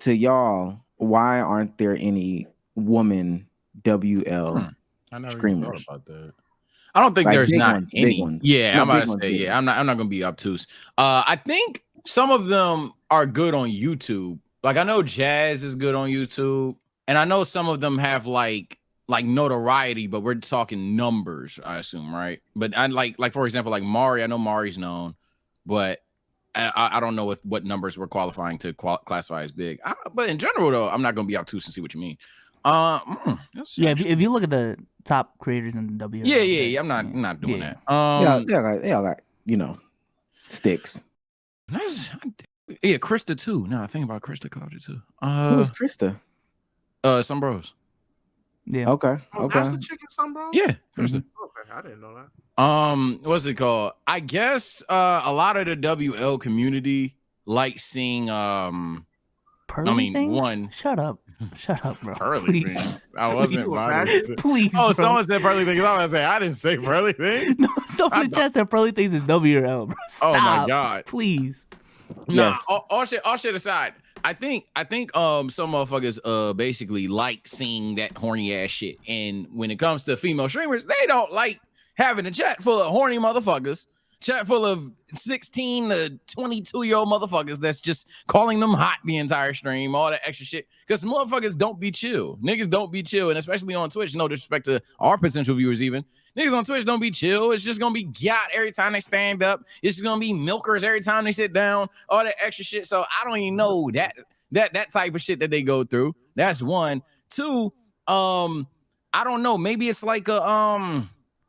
to y'all, why aren't there any woman WL I never screamers? thought about that. I don't think Like there's big not ones, any. big ones. Yeah, No, I'm about big to ones, say, big yeah, I'm not gonna be obtuse. I think some of them are good on YouTube. Like I know Jazz is good on YouTube, and I know some of them have like notoriety, but we're talking numbers, I assume, right? But I like for example, like Mari. I know Mari's known, but I don't know what numbers we're qualifying to classify as big. But in general, though, I'm not gonna be obtuse and see what you mean. Yeah, if you look at the top creators in the W, yeah, I'm not doing that. They all got sticks. Yeah, Krista too. No, I think about Krista Cloudy too. Who was Krista? Some bros. Yeah. Okay. That's the chicken, some bros. Yeah, Krista. Okay, I didn't know that. What's it called? I guess a lot of the WL community like seeing Pearly things? one. Shut up, bro. Pearly things. I wasn't bothered. Please. Oh, bro. someone said pearly things. I was say I didn't say pearly things. No, someone in the chat said pearly things is WL, bro. Stop. Oh my god. Please. Nah, all shit aside. I think some motherfuckers basically like seeing that horny ass shit. And when it comes to female streamers, they don't like having a chat full of horny motherfuckers. Chat full of 16 to 22-year-old motherfuckers that's just calling them hot the entire stream, all that extra shit. Because motherfuckers don't be chill. Niggas don't be chill. And especially on Twitch, no disrespect to our potential viewers even. Niggas on Twitch don't be chill. It's just going to be got every time they stand up. It's just going to be milkers every time they sit down, all that extra shit. So I don't even know that type of shit that they go through. That's one. Two, I don't know. Maybe it's like a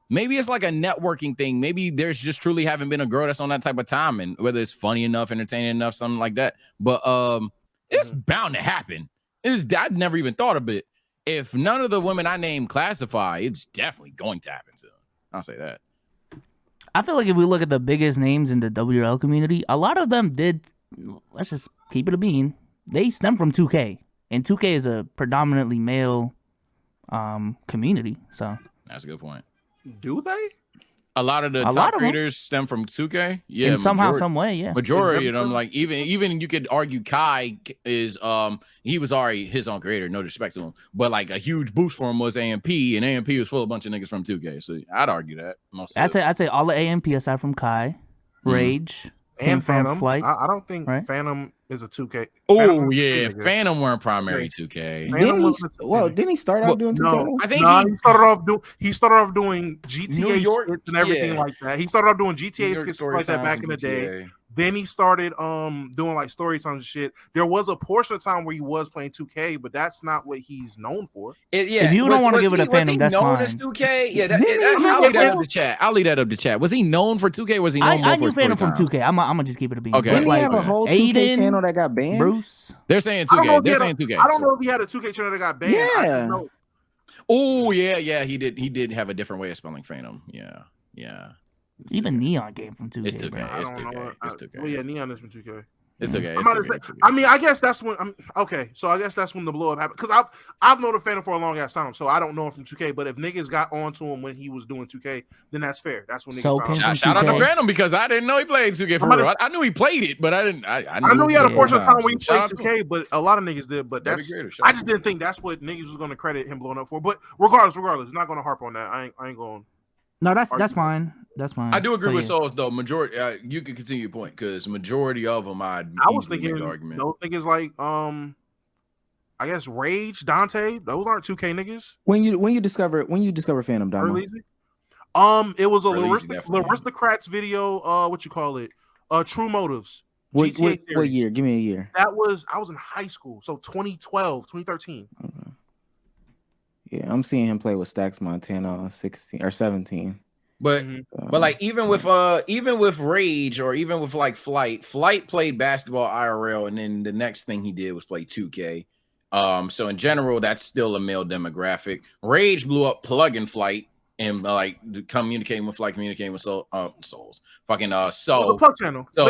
networking thing. Maybe there's just truly haven't been a girl that's on that type of time, and whether it's funny enough, entertaining enough, something like that. But it's bound to happen. I'd never even thought of it. If none of the women I named classify, it's definitely going to happen soon. I'll say that. I feel like if we look at the biggest names in the WL community, a lot of them did. Let's just keep it a bean. They stem from 2K, and 2K is a predominantly male community. So that's a good point. Do they? A lot of the top creators stem from 2K. Yeah, and somehow, some way, yeah. Majority of them, like even you could argue Kai is he was already his own creator, no disrespect to him, but like a huge boost for him was AMP, and AMP was full of a bunch of niggas from 2K. So I'd argue that. I'd say all the AMP aside from Kai, Rage, and Phantom. Flight. I don't think Phantom is a 2K. Oh yeah, Phantom weren't primary 2K. Didn't he start out doing 2K? No, I think he started off doing GTA skits and everything like that. He started off doing GTA skits like that back in the day. Then he started doing like story times and shit. There was a portion of time where he was playing 2K, but that's not what he's known for. If you don't want to give it a Phantom, that's fine. Was he known as 2K? Yeah, I'll leave that up to chat. I'll leave that up to chat. Was he known for 2K? Or was he known I knew Phantom from 2K. I'm gonna just keep it a bean. Okay. Didn't he have a whole 2K channel that got banned? Bruce. They're saying 2K. They're saying 2K. I don't know if he had a 2K channel that got banned. Yeah. Oh yeah. He did have a different way of spelling Phantom. Yeah. Even Neon game from 2K. It's 2K. It's 2K. Well, yeah, Neon is from 2K. It's 2K. I mean, I guess that's when So I guess that's when the blow up happened. Because I've known the Phantom for a long ass time, so I don't know him from 2K. But if niggas got onto him when he was doing 2K, then that's fair. That's when niggas shout out to Phantom because I didn't know he played 2K for real. I knew he played it, but I didn't. I knew he had a portion of time when he played 2K, but a lot of niggas did. But I just didn't think that's what niggas was going to credit him blowing up for. But regardless, it's not going to harp on that. I ain't going. No, that's fine. That's fine. I do agree with Souls though. Majority, you can continue your point because majority of them, I was thinking argument. Those niggas like, I guess Rage, Dante. Those aren't 2K niggas. When you discover Phantom, Damo? It was a Aristocrats video. What you call it? True Motives. What year? Give me a year. I was in high school, so 2012, 2013. Okay. Yeah, I'm seeing him play with Stacks Montana on 16 or 17. But like even with Rage or even with like Flight played basketball IRL, and then the next thing he did was play 2K. So in general, that's still a male demographic. Rage blew up plug-in Flight and like communicating with Souls. Fucking Soul. Channel. So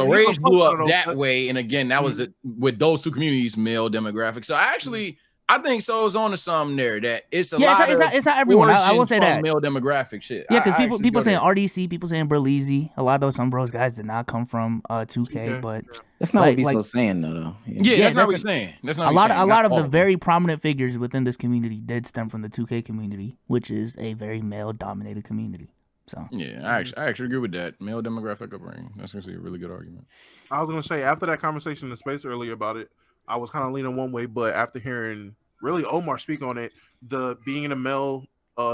Rage blew up that way, and again, that was with those two communities, male demographic. So I actually I think Soul's on to something there. That it's a Yeah, lot it's not everyone. I will origins say from that. male demographic shit. Yeah, because I people actually go saying there. RDC, people saying Berleezy. A lot of those Bros guys did not come from 2K, but that's not what Vito's saying though. Yeah, that's not what he's saying. That's not a lot. Saying. A Not lot of all the them. very prominent figures within this community did stem from the 2K community, which is a very male-dominated community. So yeah, I actually agree with that. Male demographic upbringing. That's actually a really good argument. I was gonna say after that conversation in the space earlier about it, I was kind of leaning one way, but after hearing really Omar speak on it, the being in a male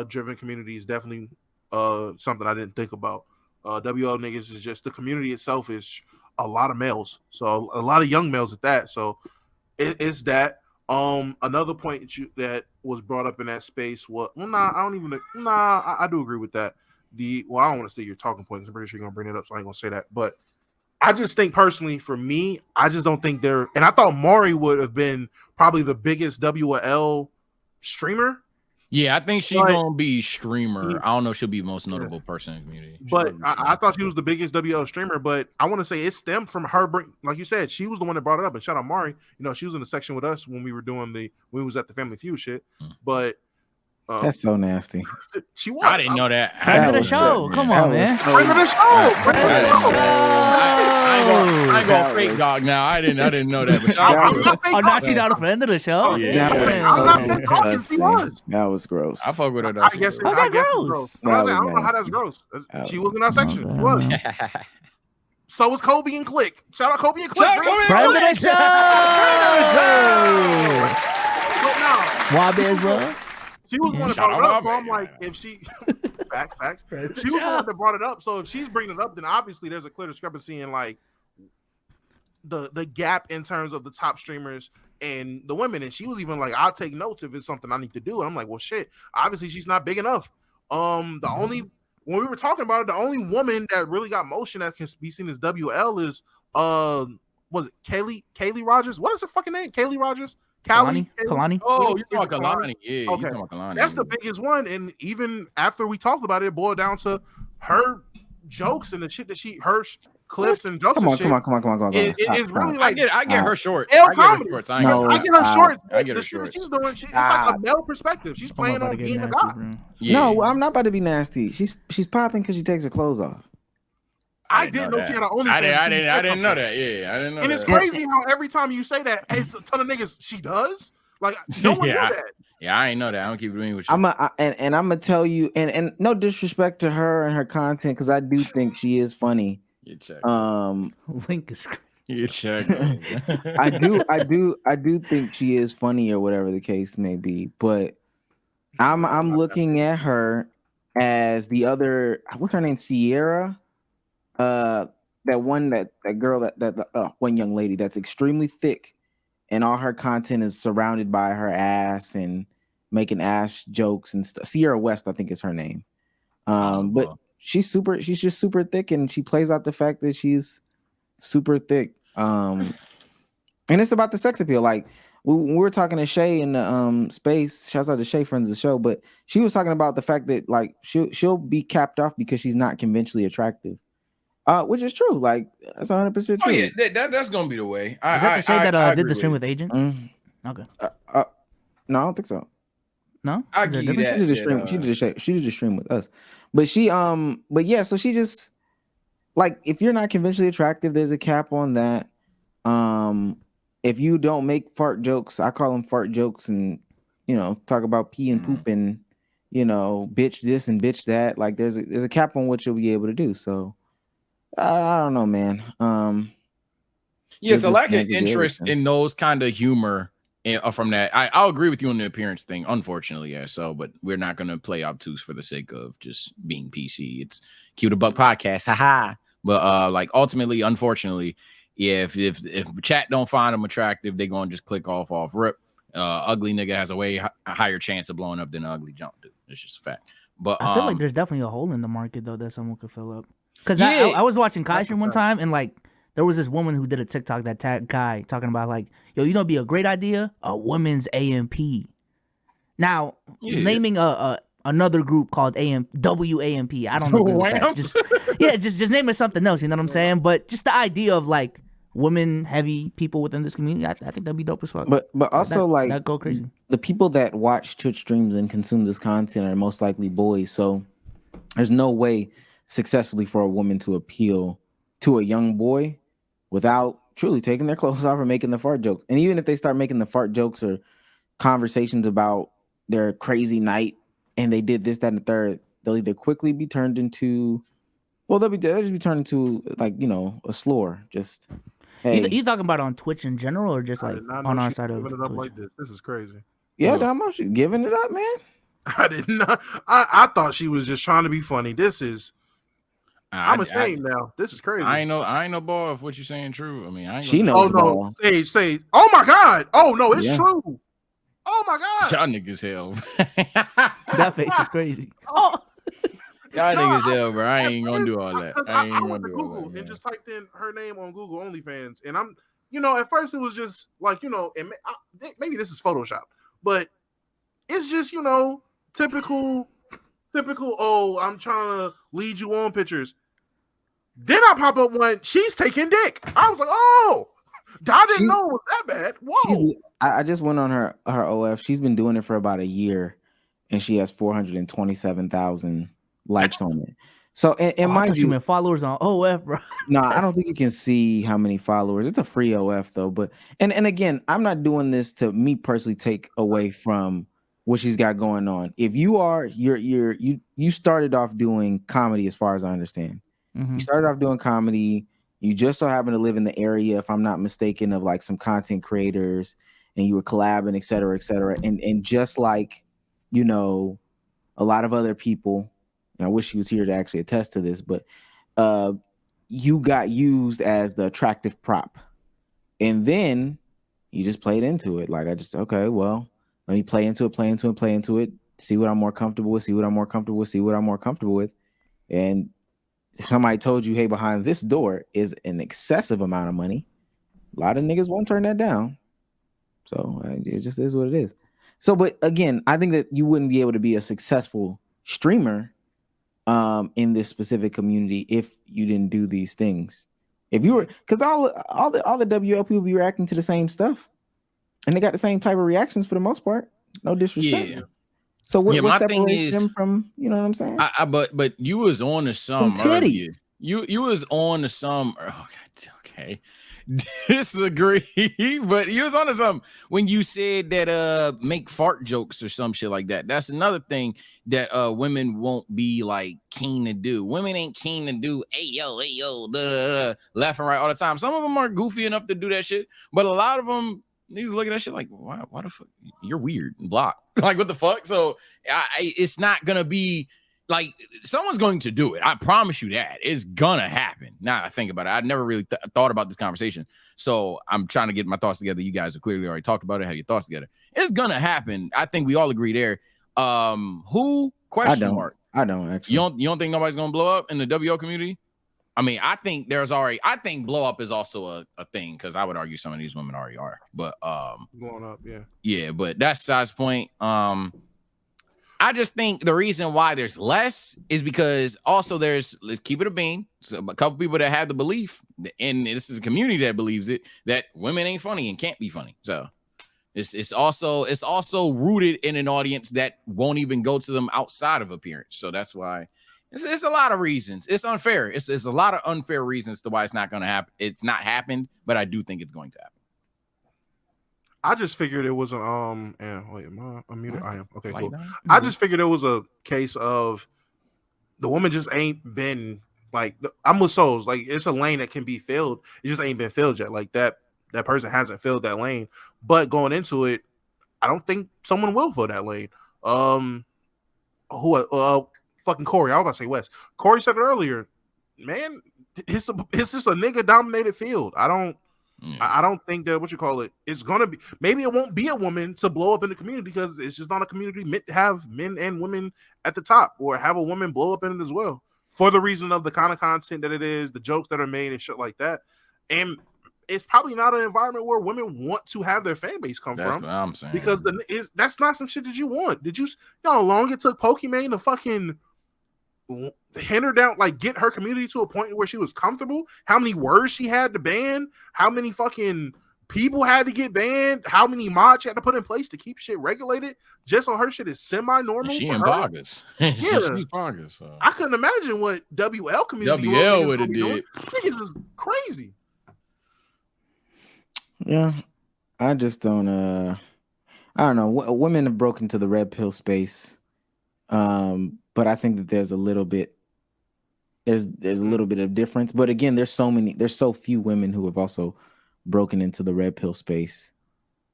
driven community is definitely something I didn't think about. WL niggas is just the community itself is a lot of males, so a lot of young males at that. So it's that. Another point that was brought up in that space was I do agree with that. I don't want to say your talking points. I'm pretty sure you're gonna bring it up, so I ain't gonna say that. But I just think personally, for me, I just don't think they're. And I thought Maury would have been probably the biggest WL streamer. Yeah, I think she's gonna be streamer. I don't know if she'll be the most notable person in the community. But I thought she was the biggest WL streamer. But I want to say it stemmed from her. Like you said, she was the one that brought it up. And shout out Maury. You know, she was in the section with us when we were doing when we was at the Family Feud shit. But that's so nasty. She was. I didn't know that. Friend of the show. Come on, man. Friend of the show. I ain't gonna fake dog now. I didn't know that. But now she's not a friend of the show. That was gross. I fuck with her. I guess gross. I don't know how that's gross. She was in our section. She was. So was Kobe and Click. Shout out Kobe and Click. Friend of the show. Wabe as well. She was the one that brought it up. So I'm like, if she facts. She was the one that brought it up. So if she's bringing it up, then obviously there's a clear discrepancy in like the gap in terms of the top streamers and the women. And she was even like, I'll take notes if it's something I need to do. And I'm like, well, shit. Obviously, she's not big enough. When we were talking about it, the only woman that really got motion that can be seen as WL is was it Kaylee Rogers? What is her fucking name? Kaylee Rogers? Kalani? Oh, you're talking Kalani. Yeah, okay. You're talking Kalani. That's the biggest one. And even after we talked about it, it boiled down to her jokes and the shit that her clips and jokes. Come on. It's really like I get her short. I get her short. I get her short. She's doing shit. It's like a male perspective. She's playing on being a guy. No, I'm not about to be nasty. She's popping because she takes her clothes off. I didn't know she had an OnlyFans. I didn't know that. Yeah, I didn't know that. And it's crazy how every time you say that, it's a ton of niggas. She does. Like no one knew that. Yeah, I ain't know that. I don't keep doing with you. I'm gonna tell you, and no disrespect to her and her content, because I do think she is funny. You check. Link is. You check. I do think she is funny or whatever the case may be, but I'm looking at her as the other. What's her name? Sierra. That girl, that one young lady that's extremely thick, and all her content is surrounded by her ass and making ass jokes and stuff. Sierra West, I think is her name. But she's just super thick, and she plays out the fact that she's super thick. And it's about the sex appeal. Like we were talking to Shay in the space. Shouts out to Shay, friends of the show. But she was talking about the fact that like she'll be capped off because she's not conventionally attractive. Which is true. Like that's 100% true. Oh yeah, that's gonna be the way. Is that the Shay that did the stream with Agent? Mm-hmm. Okay. No, I don't think so. No, I give you that. She did the stream with us, but yeah. So she just like, if you're not conventionally attractive, there's a cap on that. If you don't make fart jokes, I call them fart jokes, and talk about pee and poop and bitch this and bitch that. Like there's a cap on what you'll be able to do. So. I don't know, man. Yeah, it's a lack of interest in those kind of humor from that. I'll agree with you on the appearance thing, unfortunately, yeah. So, but we're not gonna play obtuse for the sake of just being PC. It's Q the Buck podcast, haha. But like ultimately, unfortunately, if chat don't find them attractive, they're gonna just click off rip. Ugly nigga has a way higher chance of blowing up than an ugly jump dude. It's just a fact. But I feel like there's definitely a hole in the market though that someone could fill up. Because I was watching Kai stream one time, and like there was this woman who did a TikTok that tagged Kai talking about like, yo, it'd be a great idea, a women's AMP. Now naming another group called WAMP. I don't know. Just name it something else. You know what I'm saying? But just the idea of like women heavy people within this community, I think that'd be dope as fuck. But also that'd go crazy. The people that watch Twitch streams and consume this content are most likely boys. So there's no way successfully for a woman to appeal to a young boy without truly taking their clothes off or making the fart jokes. And even if they start making the fart jokes or conversations about their crazy night and they did this, that, and the third, they'll either quickly be turned into, well, they'll just be turned into like, you know, a slur. Just hey. You talking about on Twitch in general or just like on our side of Twitch? Like this is crazy. Yeah, that much giving it up, man. I did not. I thought she was just trying to be funny. This is. I'm ashamed now. This is crazy. I ain't no ball if what you're saying true. I mean, I ain't she knows. Oh no, say. Oh my God. Oh no, it's true. Oh my God. Y'all niggas hell. That face is crazy. Oh. Y'all niggas hell, bro. I ain't gonna do all that. I ain't gonna do all that. And just typed in her name on Google OnlyFans, and I'm, you know, at first it was just like, you know, and maybe this is Photoshop, but it's just, you know, typical. Oh, I'm trying to lead you on pictures. Then I pop up one. She's taking dick. I was like, oh, I didn't know it was that bad. Whoa. I just went on her OF. She's been doing it for about a year, and she has 427,000 likes on it. So, and mind you, followers on OF, bro. No, I don't think you can see how many followers. It's a free OF though. But and again, I'm not doing this to me personally take away from what she's got going on. If you are, you started off doing comedy, as far as I understand. Mm-hmm. You started off doing comedy. You just so happen to live in the area, if I'm not mistaken, of like some content creators, and you were collabing, et cetera, et cetera. And just like, you know, a lot of other people, and I wish she was here to actually attest to this, but you got used as the attractive prop. And then you just played into it. Like, okay, well, let me play into it, see what I'm more comfortable with. And if somebody told you, hey, behind this door is an excessive amount of money, a lot of niggas won't turn that down. So it just is what it is. So, but again, I think that you wouldn't be able to be a successful streamer in this specific community if you didn't do these things. If you were, because all the WL people be reacting to the same stuff, and they got the same type of reactions for the most part. No disrespect. Yeah. So what separates them from, you know what I'm saying? But you was on to some earlier. You was on to some. Oh, okay. Disagree, but you was on to something when you said that make fart jokes or some shit like that. That's another thing that women won't be like keen to do. Women ain't keen to do ayo, left and right all the time. Some of them are goofy enough to do that shit, but a lot of them niggas look at that shit like, why the fuck? You're weird and block. Like, what the fuck? So it's not gonna be like someone's going to do it. I promise you that. It's gonna happen. Now I think about it. I never really thought about this conversation. So I'm trying to get my thoughts together. You guys have clearly already talked about it. Have your thoughts together. It's gonna happen. I think we all agree there. Who? Question mark. I don't actually. You don't think nobody's gonna blow up in the WO community? I mean, I think I think blow up is also a thing, because I would argue some of these women already are. But blowing up, yeah. Yeah, but that's Side's point. I just think the reason why there's less is because also let's keep it a bean. So a couple people that have the belief, and this is a community that believes it, that women ain't funny and can't be funny. So it's also rooted in an audience that won't even go to them outside of appearance. So that's why it's a lot of reasons. It's unfair. It's a lot of unfair reasons to why it's not going to happen. It's not happened, but I do think it's going to happen. I just figured it was an wait, am I muted? I am. Okay, cool. I just figured it was a case of the woman just ain't been like, I'm with Souls. Like, it's a lane that can be filled. It just ain't been filled yet. Like that person hasn't filled that lane. But going into it, I don't think someone will fill that lane. Fucking Corey. I was about to say Wes. Corey said it earlier. Man, it's just a nigga dominated field. I don't think that it's gonna be, maybe it won't be a woman to blow up in the community, because it's just not a community meant to have men and women at the top, or have a woman blow up in it as well, for the reason of the kind of content that it is, the jokes that are made and shit like that. And it's probably not an environment where women want to have their fan base come That's from. What I'm saying. Because that's not some shit that you want. You know how long it took Pokimane to fucking hand her down, like get her community to a point where she was comfortable, how many words she had to ban, how many fucking people had to get banned, how many mods she had to put in place to keep shit regulated, just so her shit is semi-normal. She for in her. Bogus. Yeah. She's Bogus. So. I couldn't imagine what WL community would have did. Niggas is crazy. Yeah. I just don't I don't know. Women have broken to the red pill space. But I think that there's a little bit of difference. But again, there's so few women who have also broken into the red pill space.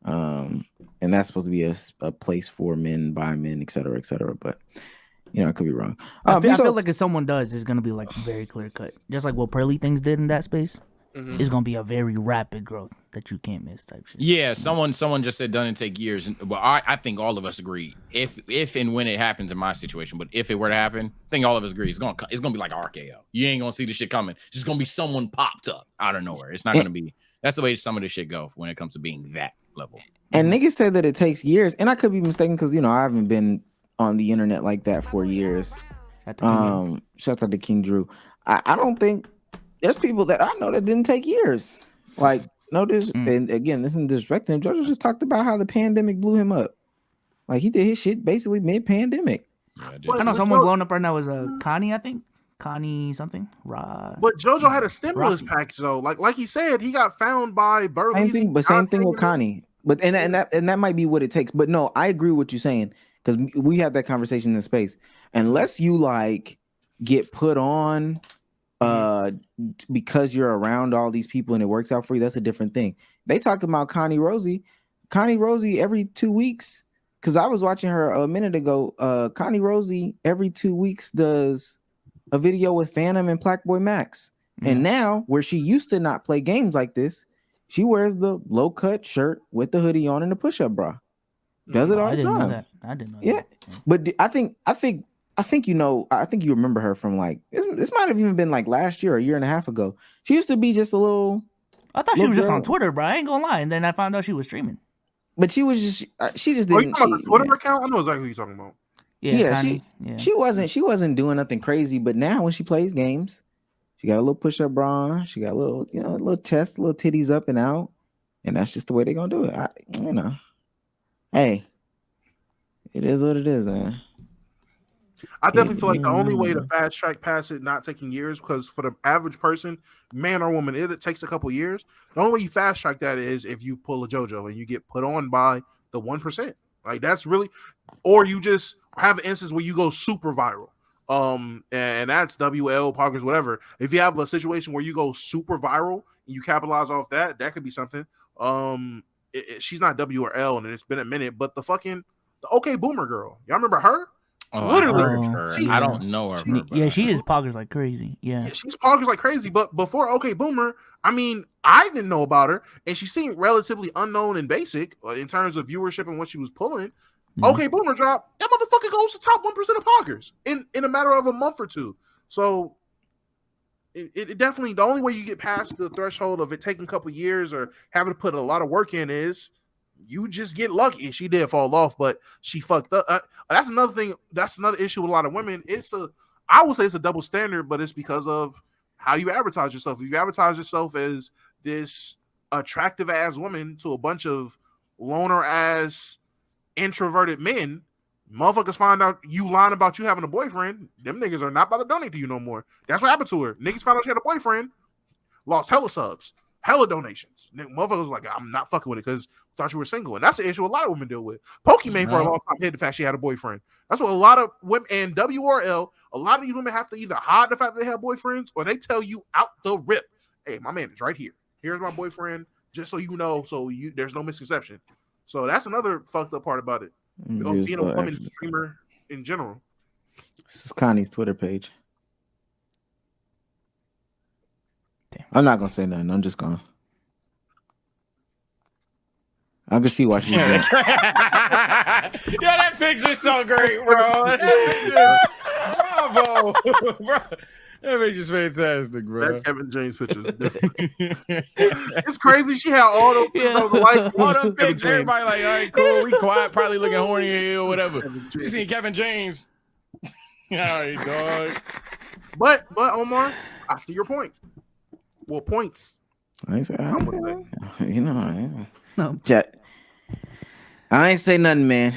And that's supposed to be a place for men, by men, et cetera, but I could be wrong. I feel like if someone does, it's gonna be like very clear cut. Just like what Pearly Things did in that space. It's gonna be a very rapid growth that you can't miss type shit. Yeah, someone just said doesn't take years. Well, I think all of us agree. If and when it happens in my situation, but if it were to happen, I think all of us agree it's gonna be like RKO. You ain't gonna see the shit coming. It's just gonna be someone popped up out of nowhere. It's not gonna be. That's the way some of this shit go when it comes to being that level. And niggas say that it takes years, and I could be mistaken because I haven't been on the internet like that for years. Shouts out to King Drew. I don't think. There's people that I know that didn't take years. Like, notice, and again, this isn't disrespecting him. Jojo just talked about how the pandemic blew him up. Like, he did his shit basically mid-pandemic. Yeah, I know someone blowing up right now was Connie, I think. Connie something. But JoJo had a stimulus package though. Like he said, he got found by Burley. Same thing with Connie. But and that might be what it takes. But no, I agree with what you're saying because we had that conversation in space. Unless you like get put on because you're around all these people and it works out for you, that's a different thing. They talk about Connie Rosie every 2 weeks, because I was watching her a minute ago. Connie Rosie every 2 weeks does a video with Phantom and Blackboy Max. And now, where she used to not play games like this, she wears the low cut shirt with the hoodie on and the push-up bra. Does it all the time. I didn't know that. Yeah. But I think you remember her from like this might have even been like last year or a year and a half ago. She used to be just a little. I thought she was just on Twitter, bro. I ain't gonna lie. And then I found out she was streaming. But she was just she just didn't. Oh, you talking about the Twitter account? I know exactly who you're talking about. Yeah, she wasn't doing nothing crazy, but now when she plays games, she got a little push-up bra on, she got a little, a little chest, little titties up and out, and that's just the way they're gonna do it. Hey, it is what it is, man. I definitely feel like the only way to fast track past it not taking years, because for the average person, man or woman, it takes a couple years. The only way you fast track that is if you pull a JoJo and you get put on by the 1%. Like that's really, or you just have an instance where you go super viral. And that's WL, Poggers, whatever. If you have a situation where you go super viral and you capitalize off that, that could be something. She's not W or L, and it's been a minute, but the OK Boomer girl, y'all remember her? Literally, I don't know her. She is poggers like crazy. Yeah, she's poggers like crazy. But before OK Boomer, I mean, I didn't know about her, and she seemed relatively unknown and basic in terms of viewership and what she was pulling. OK Boomer drop, that motherfucker goes to top 1% of poggers in a matter of a month or two. So it definitely, the only way you get past the threshold of it taking a couple years or having to put a lot of work in is you just get lucky. She did fall off, but she fucked up. That's another thing. That's another issue with a lot of women. I would say it's a double standard, but it's because of how you advertise yourself. If you advertise yourself as this attractive ass woman to a bunch of loner ass introverted men, motherfuckers find out you lying about you having a boyfriend, them niggas are not about to donate to you no more. That's what happened to her. Niggas found out she had a boyfriend, lost hella subs, hella donations. Motherfuckers was like, I'm not fucking with it because thought you were single. And that's the issue a lot of women deal with. Pokimane for a long time hid the fact she had a boyfriend. That's what a lot of women, and WRL, a lot of these women have to either hide the fact that they have boyfriends or they tell you out the rip, hey, my man is right here. Here's my boyfriend, just so you know, there's no misconception. So that's another fucked up part about it. Being a woman streamer in general. This is Connie's Twitter page. Damn. I'm not gonna say nothing. I'm just gonna. I can see why she's doing. Yeah, that picture's so great, bro. Bravo, bro. That picture's fantastic, bro. That Kevin James picture is different. It's crazy. She had all those all them pictures. Everybody like, all right, cool. We quiet, probably looking horny or whatever. You seen Kevin James? All right, dog. But Omar, I see your point. Well, points. I ain't say, you know, no. I ain't say nothing, man.